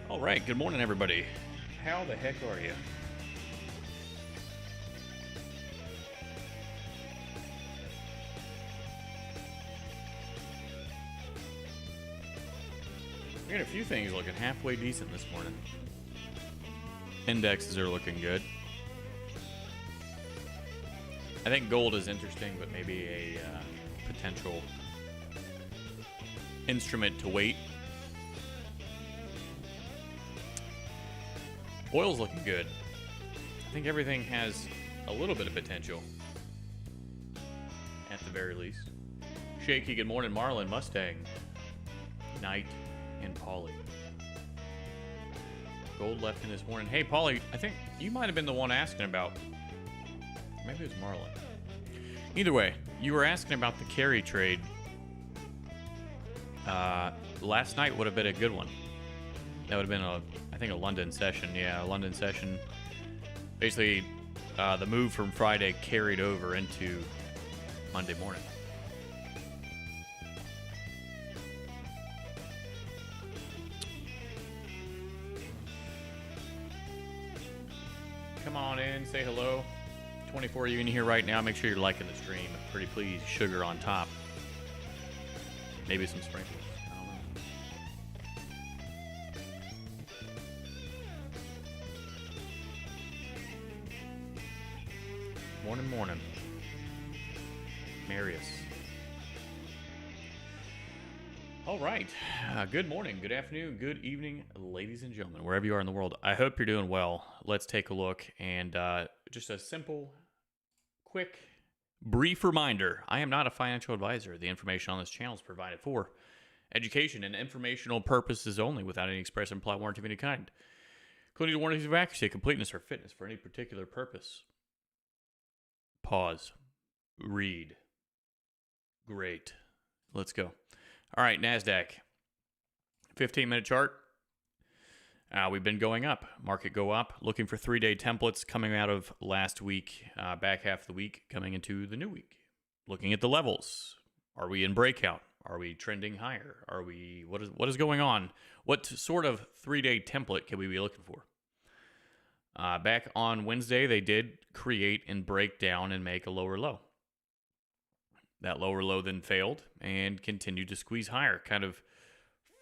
All right, good morning, everybody. How the heck are you? We got a few things looking halfway decent this morning. Indexes are looking good. I think gold is interesting, but maybe a potential instrument to wait. Oil's looking good. I think everything has a little bit of potential, at the very least. Shaky, good morning, Marlin, Mustang, Knight, and Paulie. Gold left in this morning. Hey, Paulie, I think you might have been the one asking about. Maybe it was Marlin. Either way, you were asking about the carry trade. Last night would have been a good one. That would have been I think a London session. Yeah, a London session. Basically, the move from Friday carried over into Monday morning. Come on in, say hello. 24 of you in here right now. Make sure you're liking the stream. Pretty please, sugar on top. Maybe some sprinkles. I don't know. Morning. Marius. All right. Good morning, good afternoon, good evening, ladies and gentlemen, wherever you are in the world. I hope you're doing well. Let's take a look. And just a simple, quick, brief reminder. I am not a financial advisor. The information on this channel is provided for education and informational purposes only without any express or implied warranty of any kind, including warranties of accuracy, completeness, or fitness for any particular purpose. Pause. Read. Great. Let's go. All right, NASDAQ. 15-minute chart. We've been going up. Market go up. Looking for 3-day templates coming out of last week, back half of the week, coming into the new week. Looking at the levels. Are we in breakout? Are we trending higher? Are we? What is going on? What sort of 3-day template can we be looking for? Back on Wednesday, they did create and break down and make a lower low. That lower low then failed and continued to squeeze higher, kind of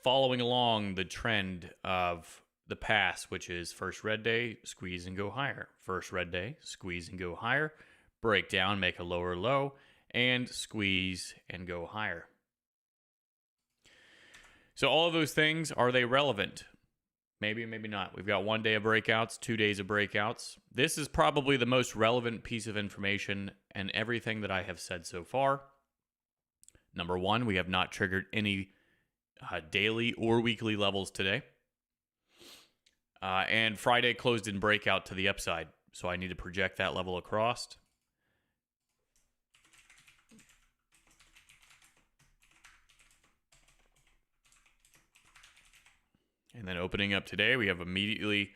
following along the trend of the past, which is first red day, squeeze and go higher. First red day, squeeze and go higher. Break down, make a lower low, and squeeze and go higher. So all of those things, are they relevant? Maybe, maybe not. We've got 1 day of breakouts, 2 days of breakouts. This is probably the most relevant piece of information and everything that I have said so far. Number one, we have not triggered any daily or weekly levels today. And Friday closed in breakout to the upside. So I need to project that level across. And then opening up today, we have immediately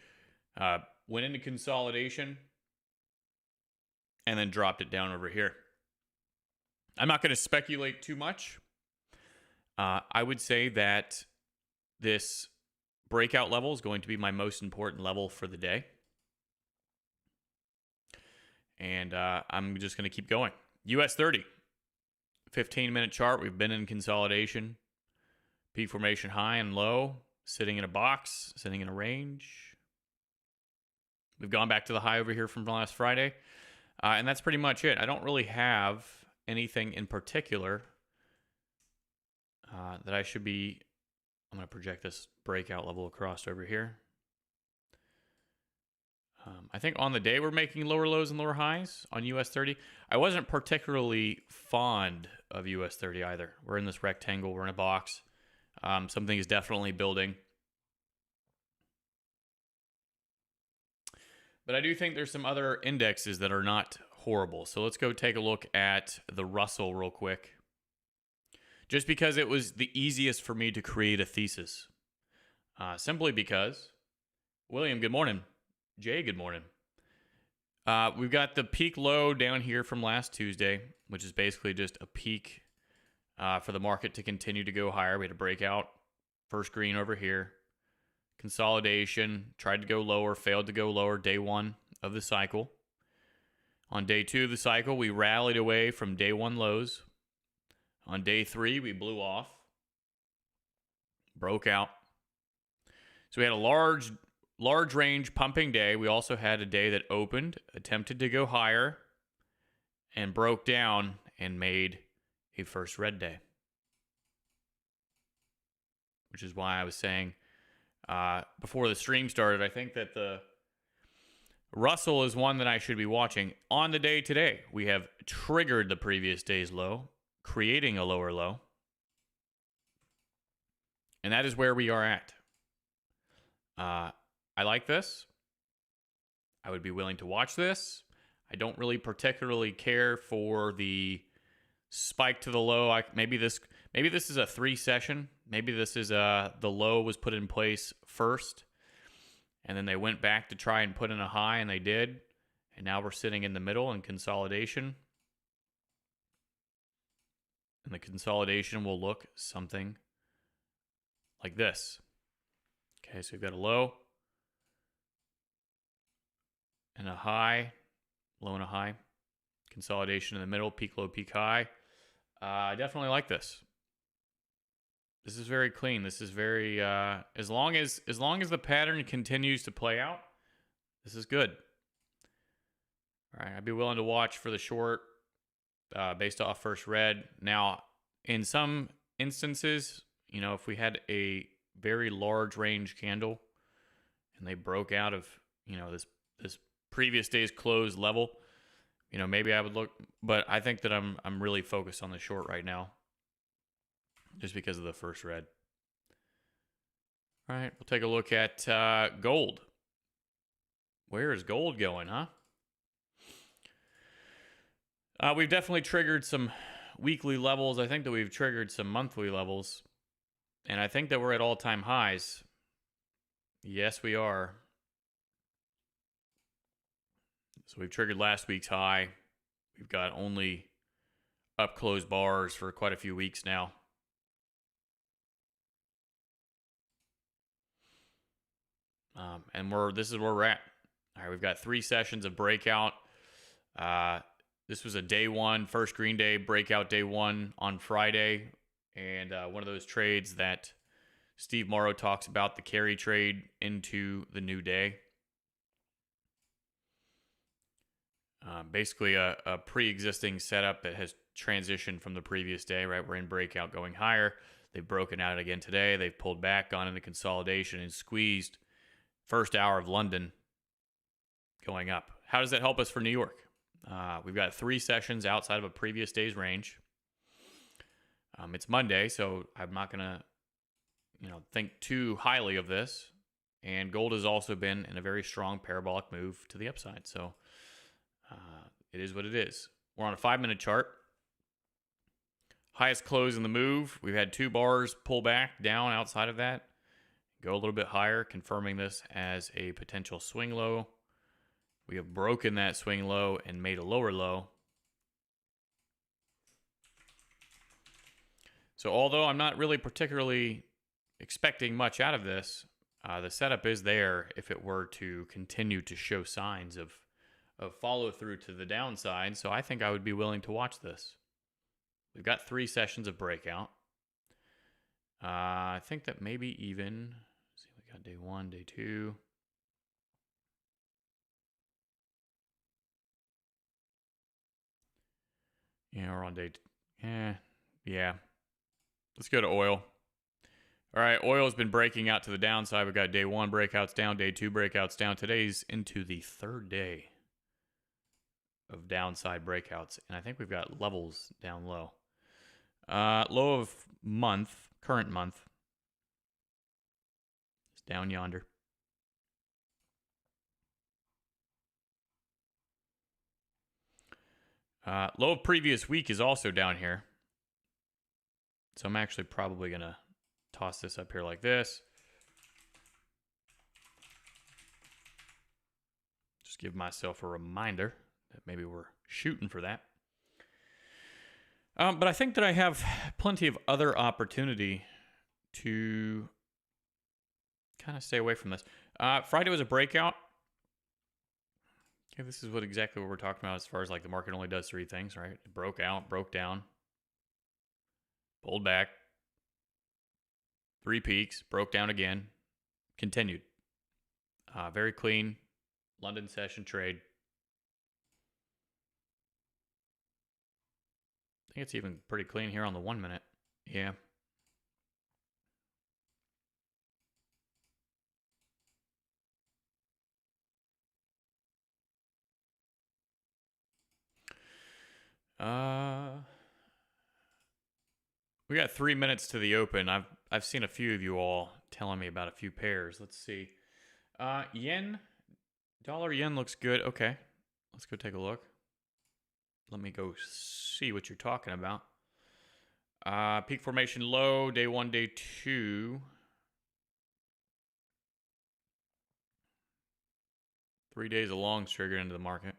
went into consolidation and then dropped it down over here. I'm not going to speculate too much. I would say that this breakout level is going to be my most important level for the day. And I'm just going to keep going. US 30, 15-minute chart. We've been in consolidation. Peak formation high and low. Sitting in a box, sitting in a range. We've gone back to the high over here from last Friday. And that's pretty much it. I don't really have anything in particular that I should be... I'm going to project this breakout level across over here. I think on the day we're making lower lows and lower highs on US 30. I wasn't particularly fond of US 30 either. We're in this rectangle. We're in a box. Something is definitely building. But I do think there's some other indexes that are not horrible. So let's go take a look at the Russell real quick. Just because it was the easiest for me to create a thesis. Simply because, William, good morning. Jay, good morning. We've got the peak low down here from last Tuesday, which is basically just a peak for the market to continue to go higher. We had a breakout, first green over here, consolidation, tried to go lower, failed to go lower day one of the cycle. On day two of the cycle, we rallied away from day one lows. On day three, we blew off, broke out. So we had a large range pumping day. We also had a day that opened, attempted to go higher, and broke down and made a first red day. Which is why I was saying before the stream started, I think that the Russell is one that I should be watching. On the day today, we have triggered the previous day's low, creating a lower low. And that is where we are at. I like this. I would be willing to watch this. I don't really particularly care for the spike to the low. Maybe this is a 3 session. Maybe this is the low was put in place first, and then they went back to try and put in a high, and they did. And now we're sitting in the middle in consolidation. And the consolidation will look something like this. Okay, so we've got a low and a high, low and a high. Consolidation in the middle, peak low, peak high. I definitely like this. This is very clean. This is very as long as the pattern continues to play out, this is good. All right, I'd be willing to watch for the short based off first red. Now, in some instances, if we had a very large range candle and they broke out of this previous day's close level, maybe I would look, but I think that I'm really focused on the short right now just because of the first red. All right, we'll take a look at gold. Where is gold going, huh? We've definitely triggered some weekly levels. I think that we've triggered some monthly levels. And I think that we're at all-time highs. Yes, we are. So we've triggered last week's high. We've got only up-close bars for quite a few weeks now. And this is where we're at. All right, we've got 3 sessions of breakout. This was a day one, first green day, breakout day one on Friday. And one of those trades that Steve Mauro talks about, the carry trade into the new day. Basically a pre-existing setup that has transitioned from the previous day, right? We're in breakout going higher. They've broken out again today. They've pulled back, gone into consolidation, and squeezed first hour of London going up. How does that help us for New York? We've got 3 sessions outside of a previous day's range. It's Monday, so I'm not going to, think too highly of this. And gold has also been in a very strong parabolic move to the upside. So it is what it is. We're on a 5-minute chart. Highest close in the move. We've had 2 bars pull back down outside of that. Go a little bit higher, confirming this as a potential swing low. We have broken that swing low and made a lower low. So although I'm not really particularly expecting much out of this, the setup is there if it were to continue to show signs of follow through to the downside. So I think I would be willing to watch this. We've got 3 sessions of breakout. I think that maybe even, let's see, we got day 1, day 2. Yeah, we're on day, yeah. Let's go to oil. All right, oil has been breaking out to the downside. We've got day 1 breakouts down, day 2 breakouts down. Today's into the 3rd day of downside breakouts, and I think we've got levels down low. Low of month, current month. It's down yonder. Low of previous week is also down here. So I'm actually probably going to toss this up here like this. Just give myself a reminder that maybe we're shooting for that. But I think that I have plenty of other opportunity to kind of stay away from this. Friday was a breakout. Okay, this is exactly what we're talking about as far as like the market only does three things, right? It broke out, broke down, pulled back, three peaks, broke down again, continued. Very clean London session trade. I think it's even pretty clean here on the 1 minute. Yeah. We got 3 minutes to the open. I've seen a few of you all telling me about a few pairs. Let's see. Yen, dollar yen looks good. Okay, let's go take a look. Let me go see what you're talking about. Peak formation low, day 1, day 2. 3 days of longs triggered into the market.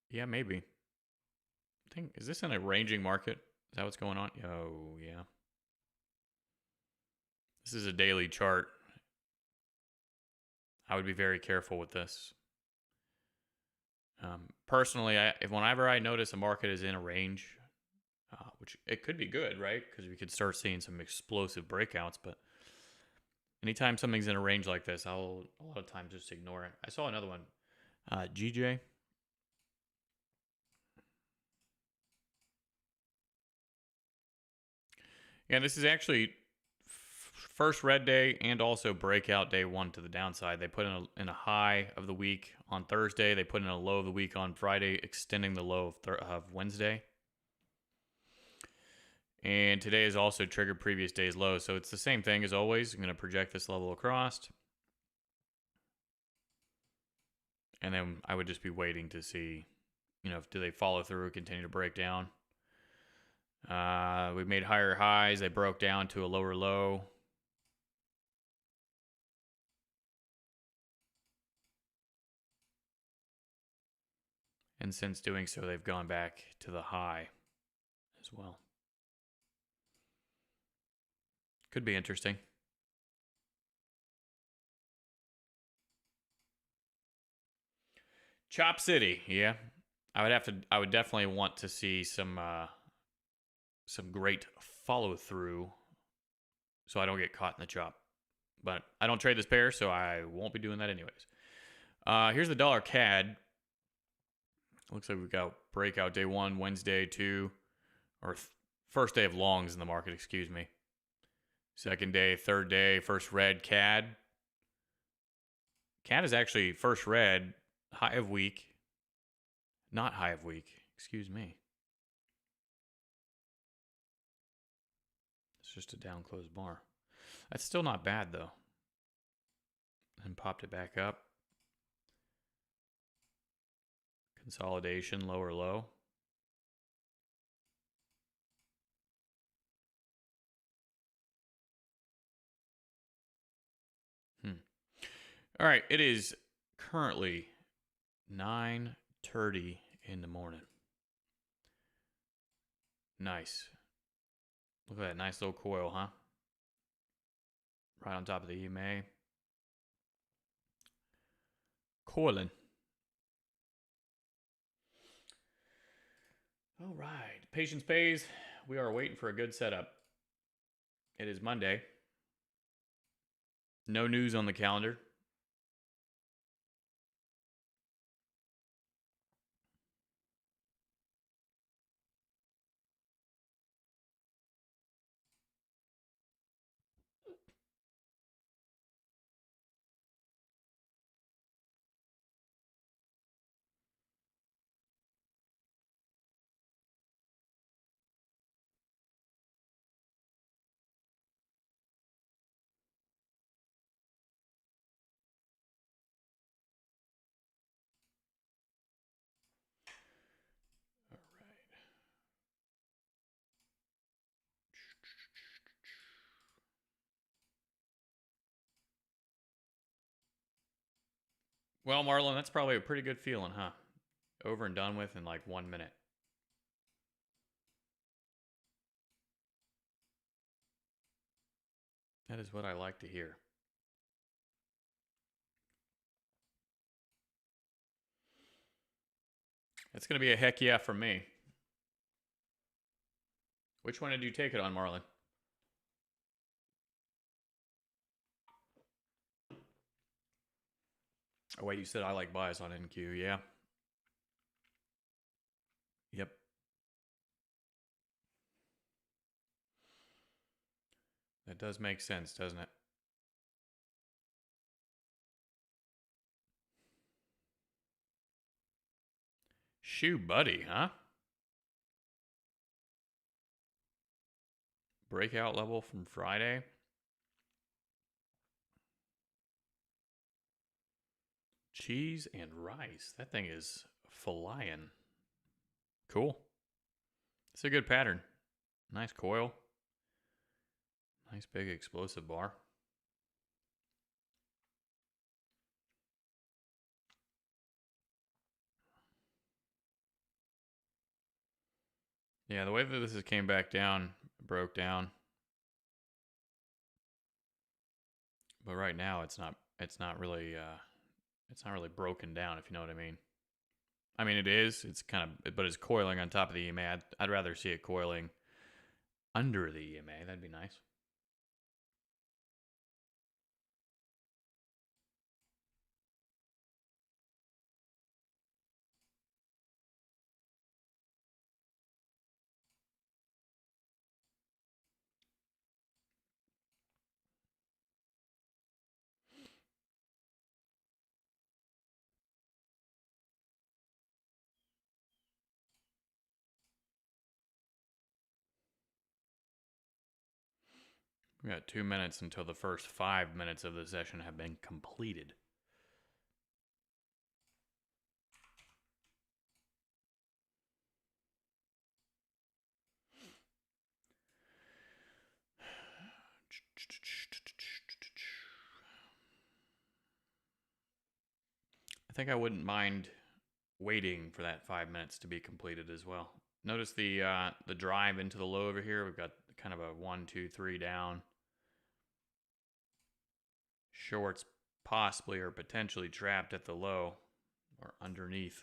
Yeah, maybe. Is this in a ranging market? Is that what's going on? Oh, yeah. This is a daily chart. I would be very careful with this. Personally, whenever I notice a market is in a range, which it could be good, right? Because we could start seeing some explosive breakouts. But anytime something's in a range like this, I'll a lot of times just ignore it. I saw another one, GJ. Yeah, this is actually first red day and also breakout day 1 to the downside. They put in a high of the week on Thursday. They put in a low of the week on Friday, extending the low of Wednesday. And today is also triggered previous day's low. So it's the same thing as always. I'm going to project this level across. And then I would just be waiting to see, do they follow through, continue to break down. We made higher highs. They broke down to a lower low. And since doing so, they've gone back to the high as well. Could be interesting. Chop City, yeah. I would definitely want to see some great follow through so I don't get caught in the chop. But I don't trade this pair, so I won't be doing that anyways. Here's the dollar CAD. Looks like we've got breakout day 1, Wednesday 2, or first day of longs in the market, excuse me. Second day, third day, first red CAD. CAD is actually first red, high of week. Not high of week, excuse me. It's just a down closed bar. That's still not bad though. And popped it back up. Consolidation, lower low. All right, it is currently 9:30 in the morning. Nice. Look at that nice little coil, huh? Right on top of the EMA. Coiling. All right. Patience pays. We are waiting for a good setup. It is Monday. No news on the calendar. All right. Well, Marlon, that's probably a pretty good feeling, huh? Over and done with in like 1 minute. That is what I like to hear. It's going to be a heck yeah from me. Which one did you take it on, Marlon? Oh, wait, you said I like buys on NQ. Yeah. Yep. That does make sense, doesn't it? Shoe buddy, huh? Breakout level from Friday. Cheese and rice. That thing is flying. Cool. It's a good pattern. Nice coil. Nice big explosive bar. Yeah, the way that this came back down, broke down. But right now it's not really broken down, if you know what I mean. I mean it is. It's kind of, but it's coiling on top of the EMA. I'd rather see it coiling under the EMA. That'd be nice. We got 2 minutes until the first 5 minutes of the session have been completed. I think I wouldn't mind waiting for that 5 minutes to be completed as well. Notice the drive into the low over here. We've got kind of a 1, 2, 3 down. Shorts possibly or potentially trapped at the low or underneath.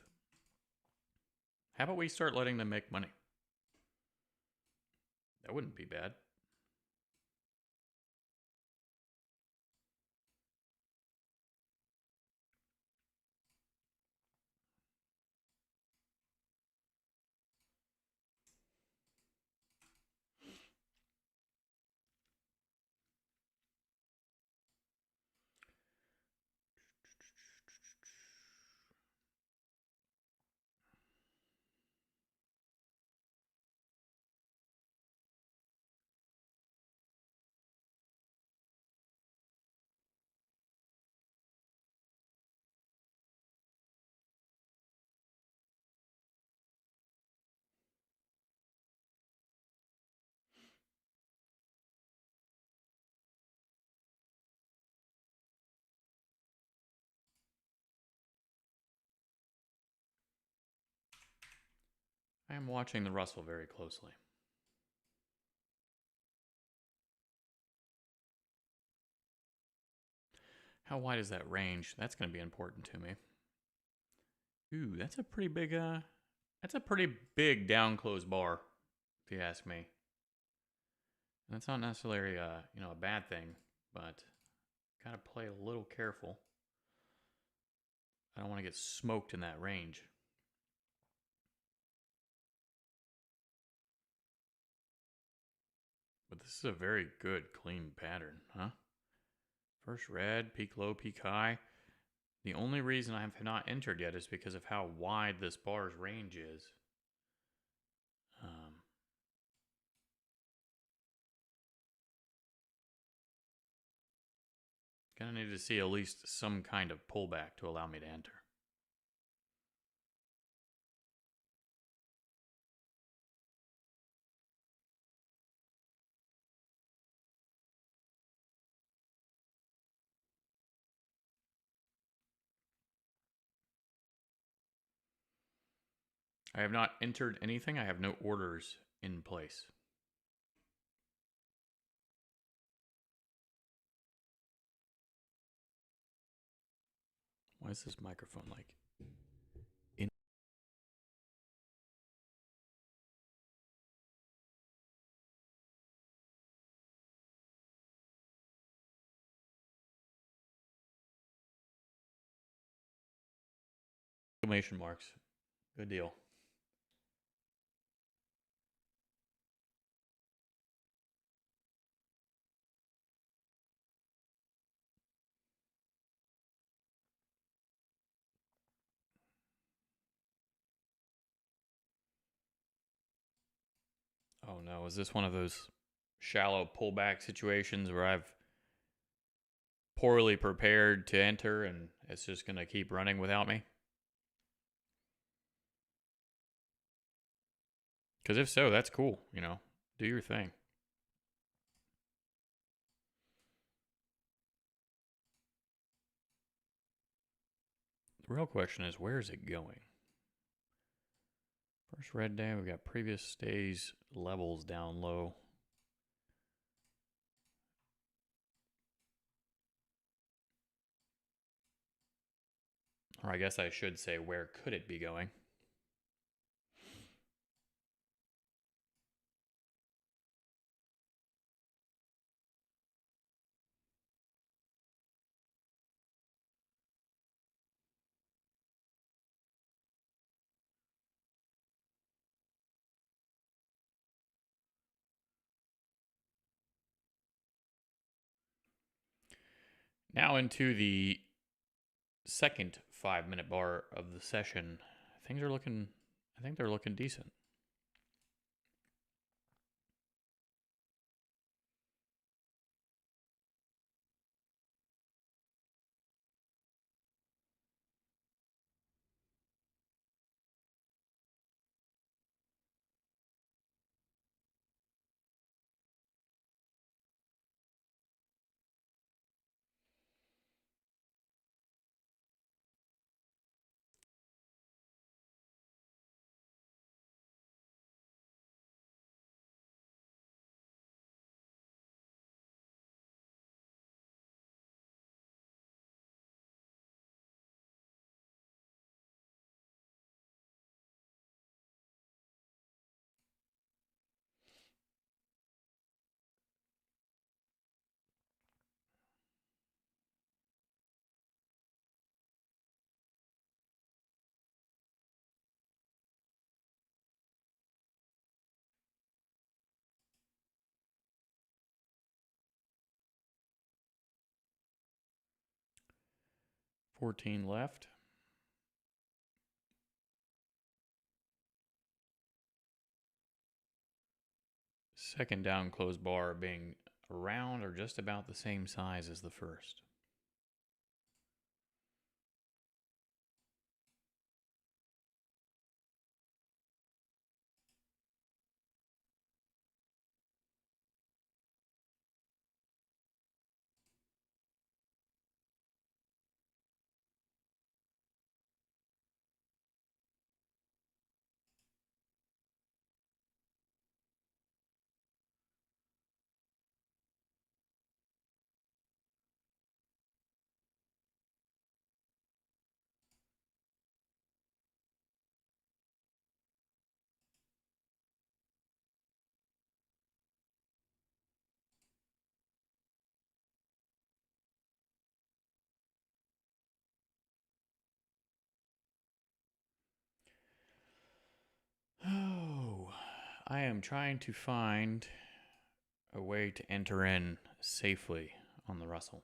How about we start letting them make money? That wouldn't be bad. I am watching the Russell very closely. How wide is that range? That's going to be important to me. Ooh, that's a pretty big down close bar, if you ask me. And that's not necessarily a bad thing, but gotta play a little careful. I don't want to get smoked in that range. But this is a very good, clean pattern, huh? First red, peak low, peak high. The only reason I have not entered yet is because of how wide this bar's range is. Gonna need to see at least some kind of pullback to allow me to enter. I have not entered anything. I have no orders in place. Why is this microphone like exclamation marks? Good deal. Oh no, is this one of those shallow pullback situations where I've poorly prepared to enter and it's just going to keep running without me? Because if so, that's cool. Do your thing. The real question is, where is it going? First red day, we've got previous day's levels down low. Or I guess I should say, where could it be going? Now into the second 5-minute bar of the session. Things are looking, I think they're looking decent. $14 left. Second down closed bar being around or just about the same size as the first. Oh, I am trying to find a way to enter in safely on the Russell.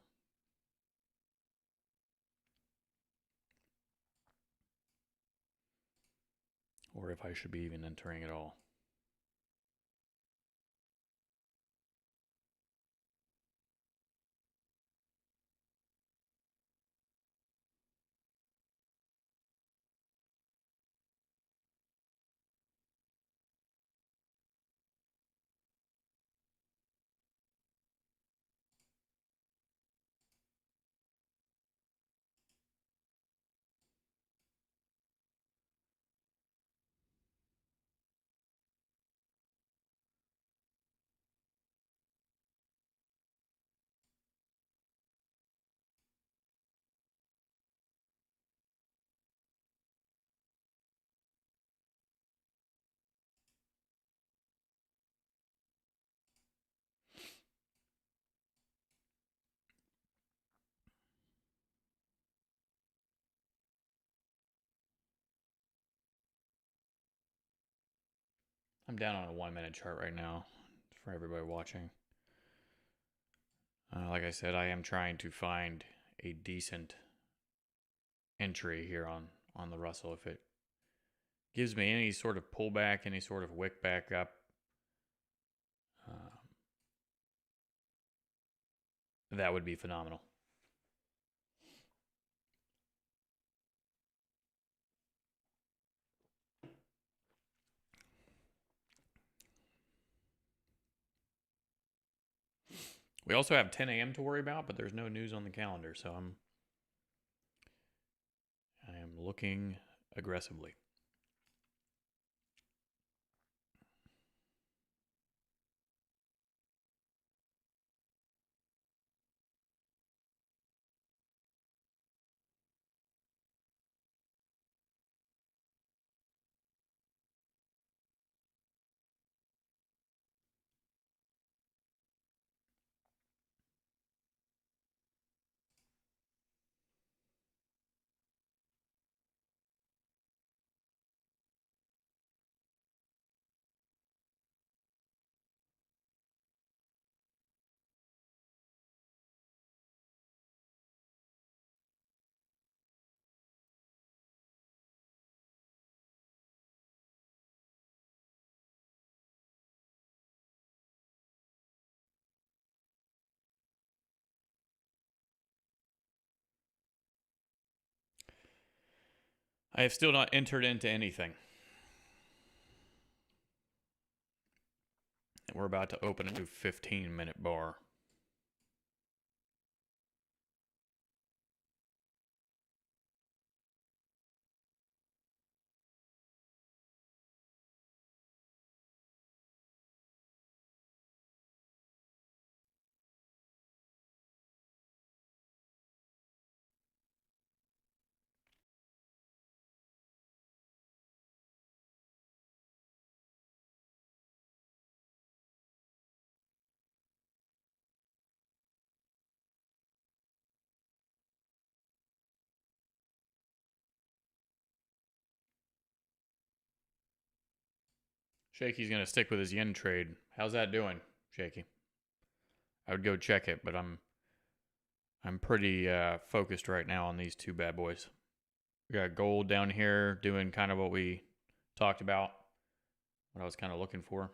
Or if I should be even entering at all. I'm down on a 1 minute chart right now for everybody watching. Like I said, I am trying to find a decent entry here on the Russell. If it gives me any sort of pullback, any sort of wick back up, that would be phenomenal. We also have 10 a.m. to worry about, but there's no news on the calendar, so I am looking aggressively. I have still not entered into anything. And we're about to open a new 15-minute bar. Shaky's going to stick with his yen trade. How's that doing, Shaky? I would go check it, but I'm pretty focused right now on these two bad boys. We got gold down here doing kind of what we talked about, what I was kind of looking for.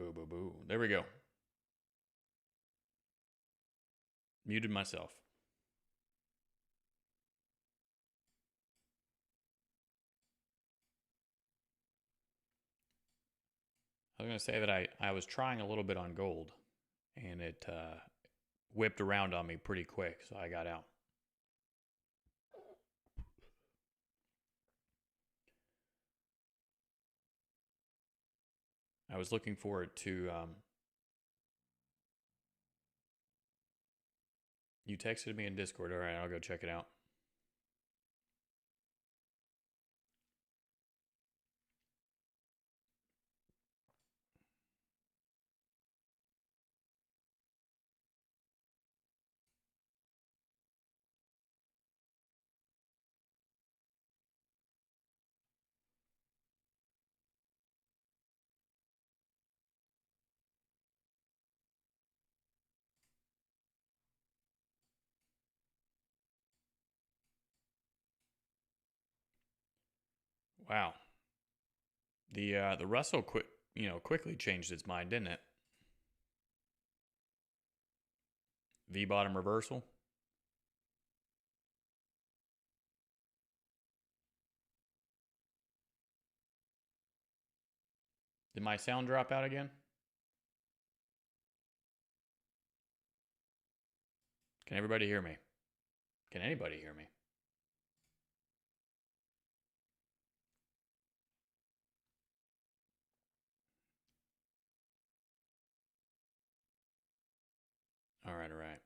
Boo, boo, boo. There we go. Muted myself. I was going to say that I was trying a little bit on gold, and it whipped around on me pretty quick, so I got out. I was looking forward to... you texted me in Discord. All right, I'll go check it out. Wow. The Russell quickly changed its mind, didn't it? V bottom reversal. Did my sound drop out again? Can everybody hear me? Can anybody hear me? All right, all right.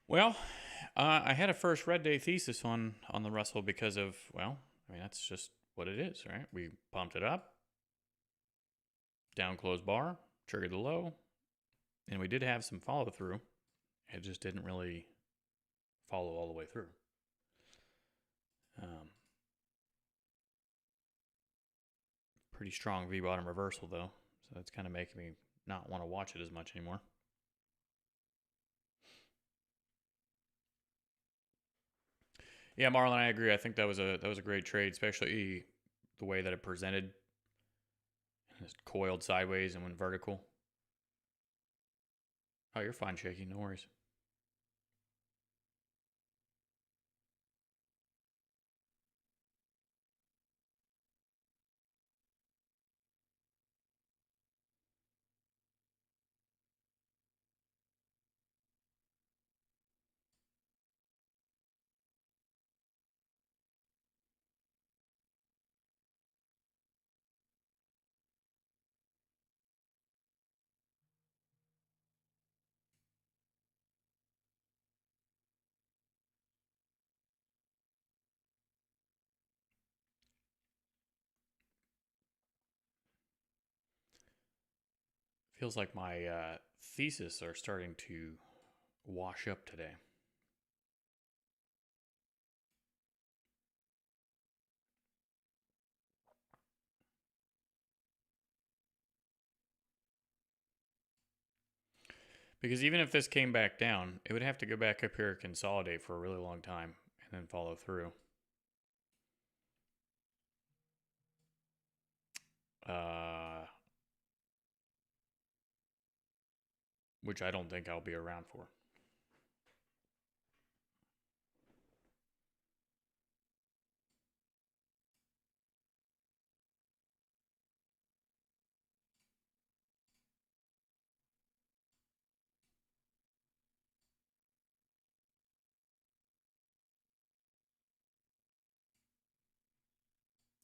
Well, I had a first red day thesis on the Russell because of, well, I mean, that's just what it is, right? We pumped it up, down closed bar, triggered the low, and we did have some follow through. It just didn't really follow all the way through. Pretty strong V bottom reversal though, so that's kind of making me not want to watch it as much anymore. Yeah, Marlon, I agree. I think that was a great trade, especially the way that it presented. It coiled sideways and went vertical. Oh, you're fine, Shaky. No worries. Feels like my thesis are starting to wash up today. Because even if this came back down, it would have to go back up here, consolidate for a really long time, and then follow through. Which I don't think I'll be around for.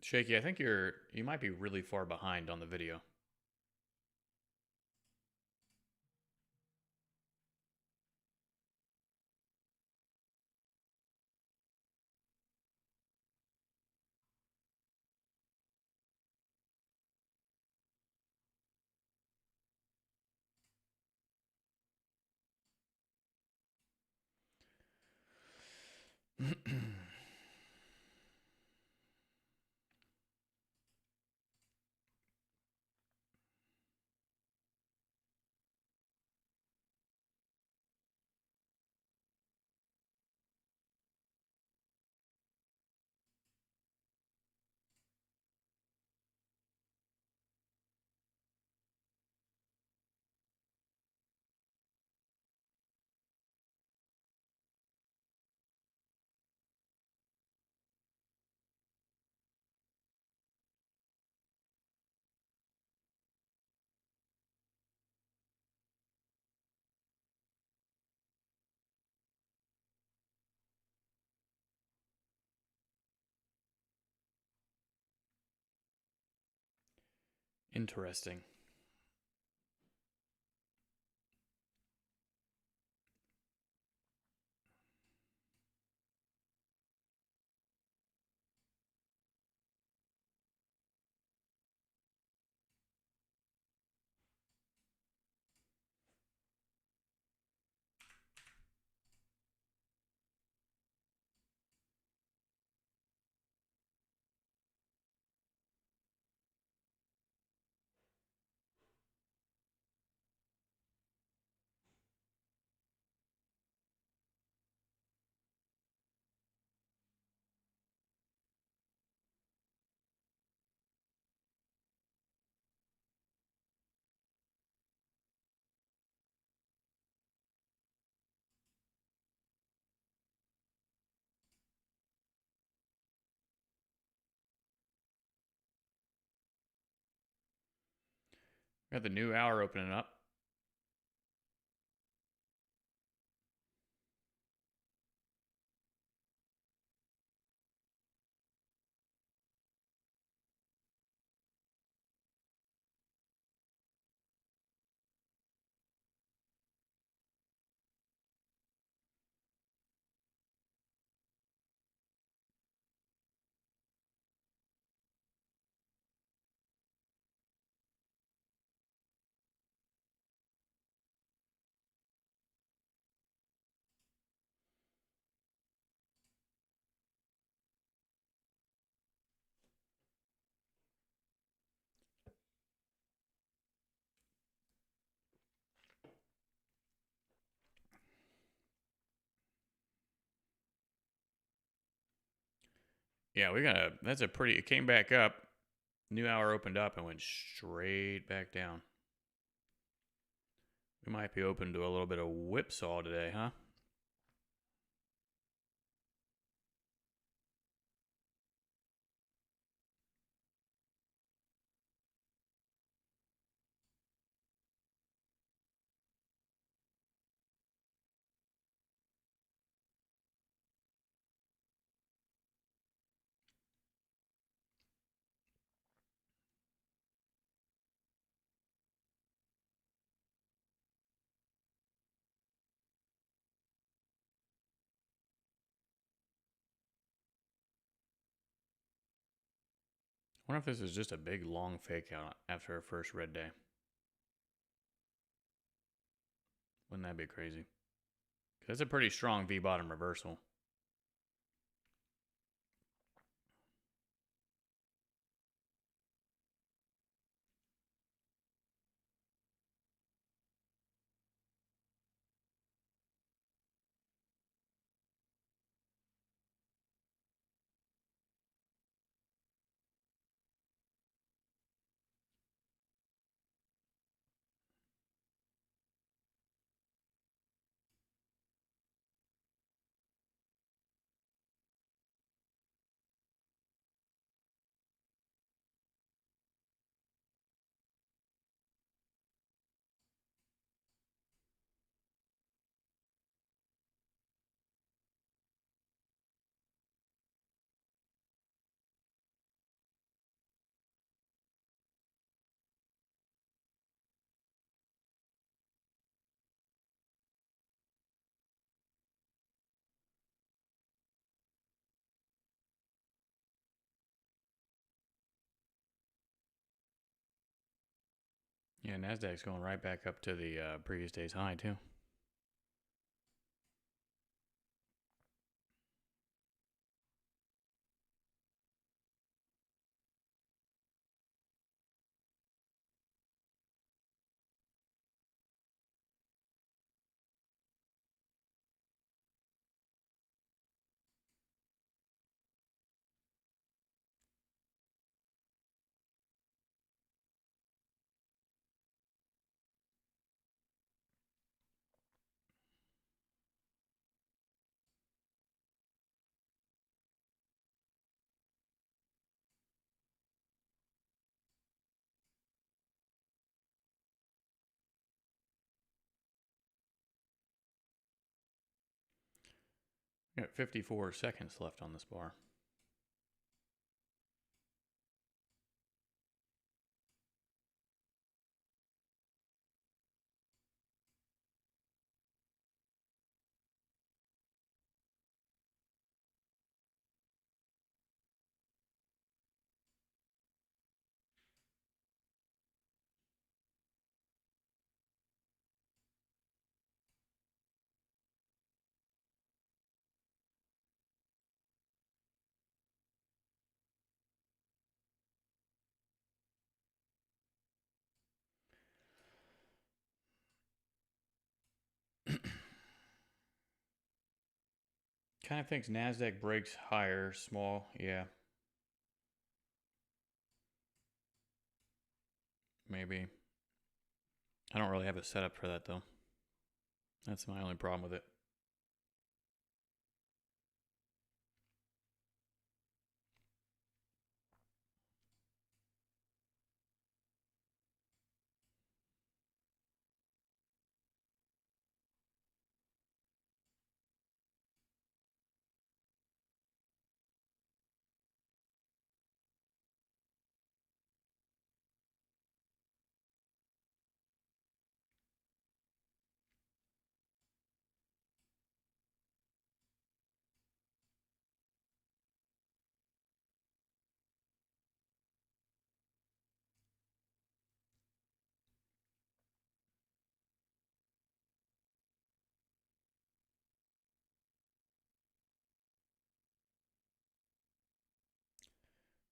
Shaky, I think you might be really far behind on the video. Interesting. Got the new hour opening up. Yeah, that's a pretty, it came back up. New hour opened up and went straight back down. We might be open to a little bit of whipsaw today, huh? I wonder if this is just a big long fake out after our first red day. Wouldn't that be crazy? That's a pretty strong V bottom reversal. Yeah, Nasdaq's going right back up to the previous day's high too. Got 54 seconds left on this bar. Kind of thinks NASDAQ breaks higher, small, yeah. Maybe. I don't really have it set up for that, though. That's my only problem with it.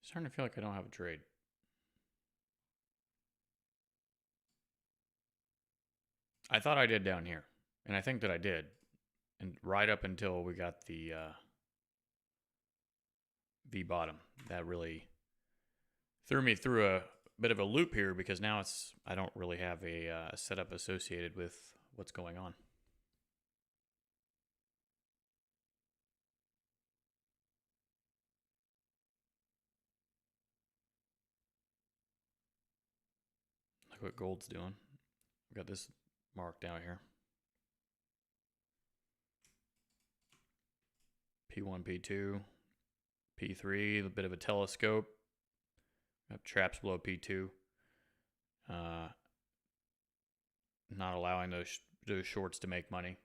Starting to feel like I don't have a trade. I thought I did down here, and I think that I did, and right up until we got the V bottom, that really threw me through a bit of a loop here because now I don't really have a setup associated with what's going on. Look what gold's doing. We got this marked down here. P1, P2, P3, a bit of a telescope. Got traps below P2. Not allowing those shorts to make money.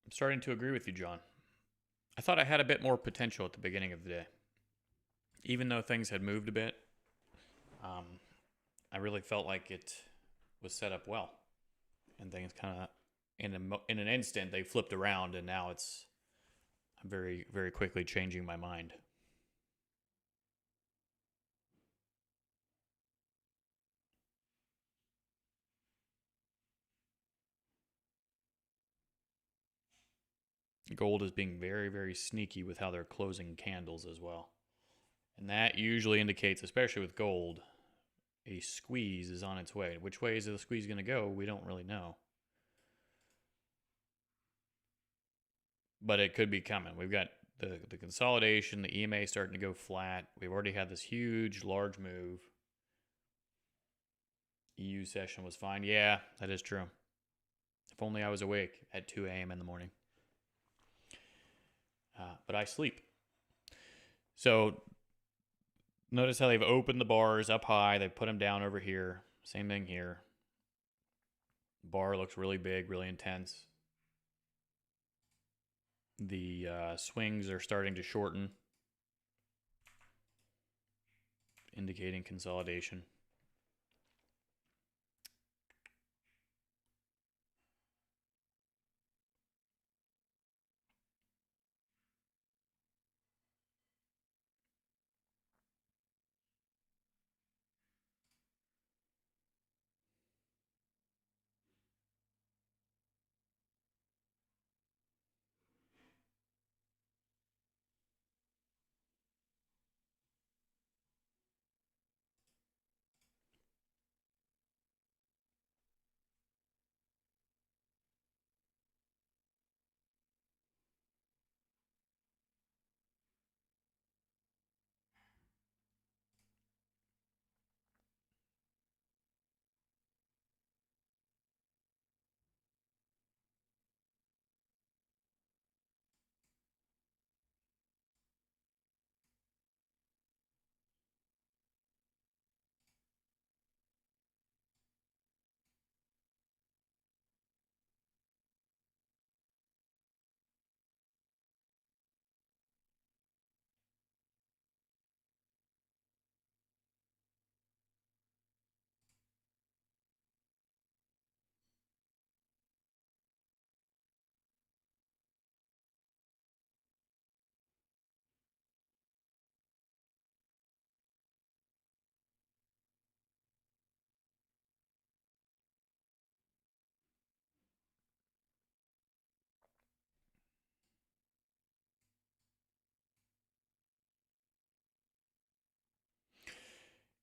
I'm starting to agree with you, John. I thought I had a bit more potential at the beginning of the day. Even though things had moved a bit, I really felt like it was set up well. And things kind of, in an instant, they flipped around, and now I'm very, very quickly changing my mind. Gold is being very, very sneaky with how they're closing candles as well. And that usually indicates, especially with gold, a squeeze is on its way. Which way is the squeeze going to go? We don't really know. But it could be coming. We've got the consolidation, the EMA starting to go flat. We've already had this huge, large move. EU session was fine. Yeah, that is true. If only I was awake at 2 a.m. in the morning. But I sleep. So notice how they've opened the bars up high. They've put them down over here. Same thing here. Bar looks really big, really intense. The swings are starting to shorten, indicating consolidation.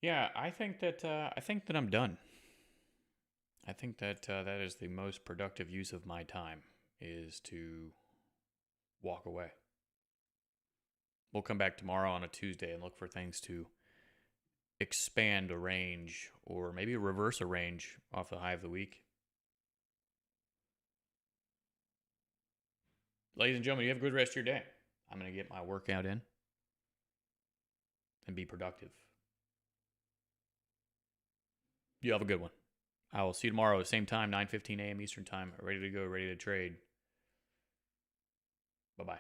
Yeah, I think that I'm done. I think that that is the most productive use of my time is to walk away. We'll come back tomorrow on a Tuesday and look for things to expand a range or maybe reverse a range off the high of the week. Ladies and gentlemen, you have a good rest of your day. I'm going to get my workout in and be productive. You have a good one. I will see you tomorrow at the same time, 9:15 a.m. Eastern Time, ready to go, ready to trade. Bye-bye.